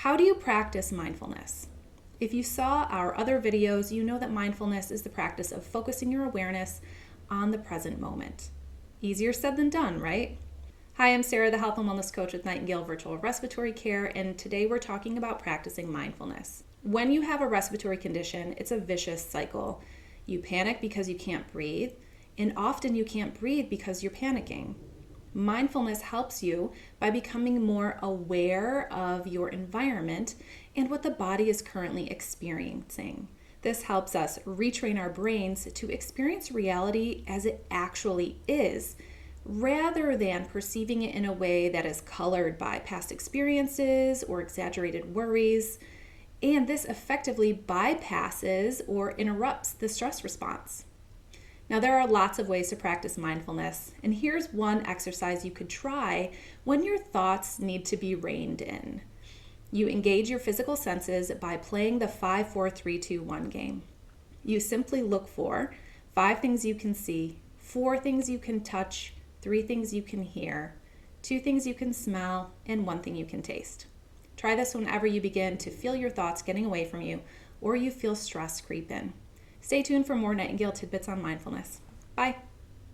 How do you practice mindfulness? If you saw our other videos, you know that mindfulness is the practice of focusing your awareness on the present moment. Easier said than done, right? Hi, I'm Sarah, the Health and Wellness Coach with Nightingale Virtual Respiratory Care, and today we're talking about practicing mindfulness. When you have a respiratory condition, it's a vicious cycle. You panic because you can't breathe, and often you can't breathe because you're panicking. Mindfulness helps you by becoming more aware of your environment and what the body is currently experiencing. This helps us retrain our brains to experience reality as it actually is, rather than perceiving it in a way that is colored by past experiences or exaggerated worries. And this effectively bypasses or interrupts the stress response. Now, there are lots of ways to practice mindfulness, and here's one exercise you could try when your thoughts need to be reined in. You engage your physical senses by playing the 5, 4, 3, 2, 1 game. You simply look for 5 things you can see, 4 things you can touch, 3 things you can hear, 2 things you can smell, and 1 thing you can taste. Try this whenever you begin to feel your thoughts getting away from you or you feel stress creep in. Stay tuned for more Nightingale tidbits on mindfulness. Bye.